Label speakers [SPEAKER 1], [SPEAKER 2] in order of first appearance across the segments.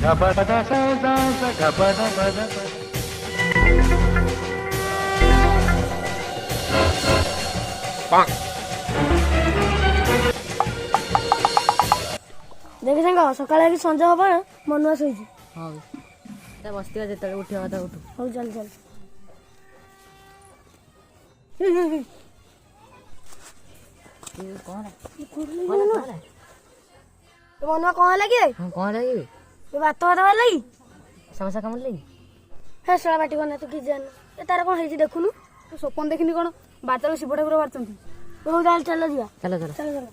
[SPEAKER 1] देखि सांग सकाळ कि संज हब मनुआ शोची
[SPEAKER 2] हाँ बसती जिते उठा कथा उठू
[SPEAKER 1] हौ चल चल मनुआ कौन लगे
[SPEAKER 2] कौन लगे
[SPEAKER 1] भात भात बार लगी
[SPEAKER 2] समस्या कम लगी
[SPEAKER 1] हे शला बाटी बना तू कि जान ए तार कौन है देखुनु
[SPEAKER 3] तू स्वप्न देखनी कौन बाजार शिव ठाकुर बाहर
[SPEAKER 1] हौ चल चल जिया
[SPEAKER 2] चलो चलो
[SPEAKER 1] चल चल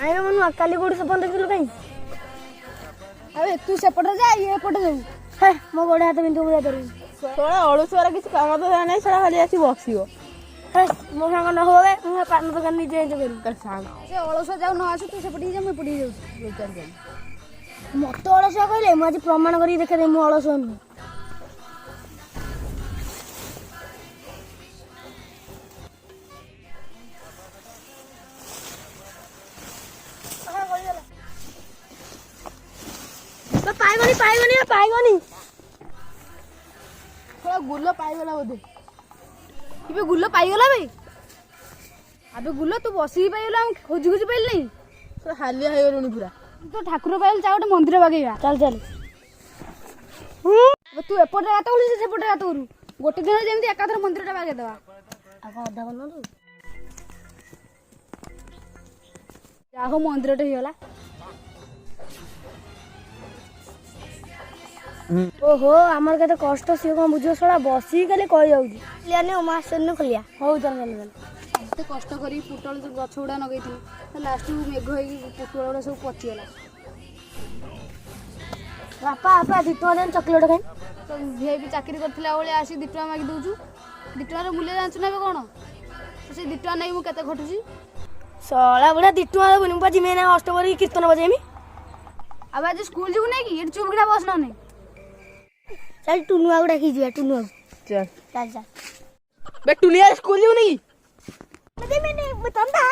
[SPEAKER 1] आए मनुआ काली गोड़ सपन देखलु कहीं
[SPEAKER 3] अबे तू सेपटे जा ये एपटे जाऊ
[SPEAKER 1] हे मो गोड़ हाथ बिंदु बुझा दरू
[SPEAKER 3] थोड़ा अड़ुसुआर किसी काम तो नहीं सारा खाली आसी बसियो
[SPEAKER 1] हे मो संग न होवे मु पान दुकान नहीं चेंज करू
[SPEAKER 3] कर सांग से अड़ुसुआ जाऊ न आसु तू सेपटे जा मैं पड़ी जाऊ चल चल
[SPEAKER 1] मत अलसुआ कहले मु आज प्रमाण करी देखे दे मु अलसुआ नु पाइगनी
[SPEAKER 3] थोड़ा गुल्लो पाइगला बोधे इबे गुल्लो पाइगला बे अबे गुल्लो तू बसी पाइगला हम खोज खोज पाइल नहीं तो हालिया हो गलुनी पूरा तो ठाकुर पाइल जा गोटे मंदिर बागेगा
[SPEAKER 1] चल चल
[SPEAKER 3] तू एपटे हाथ उड़ी से सेपटे हाथ उरू गोटे दिन जेमती एकाथर मंदिरटा बागे देबा
[SPEAKER 1] आगा अधा बनलु
[SPEAKER 3] जा हो मंदिरटे हिगला
[SPEAKER 1] ओहो आमर केते कष्ट सी कोन बुझो सळा बसी खाली कहि जाउजी लियाने मा सेनु खलिया हो चल चल चल
[SPEAKER 3] एते कष्ट करी पुटल गछ उडा नगैथि लास्ट मेघ होई पुटल उडा सब पची गला
[SPEAKER 1] बापा आपा दितो देन चॉकलेट खाई
[SPEAKER 3] तो वीआईपी चाकरी करथिला ओले आसी 2 टका मागी दउछु 2 टका रे मूल्य जानछु ना बे कोन तो से 2 टका नै मु केते खटुची
[SPEAKER 1] सळा बुढा दितो आ बुनी पाजी मेना अष्टपरी कीर्तन बजेमी
[SPEAKER 3] अब आज स्कूल जु नै कि एट चुप गिना बस न नै
[SPEAKER 1] चल टुनु आ डाकी जिया टुनु
[SPEAKER 3] चल
[SPEAKER 1] चल चल
[SPEAKER 3] बे टुनिया स्कूल जु नै
[SPEAKER 1] मैंने बतांदा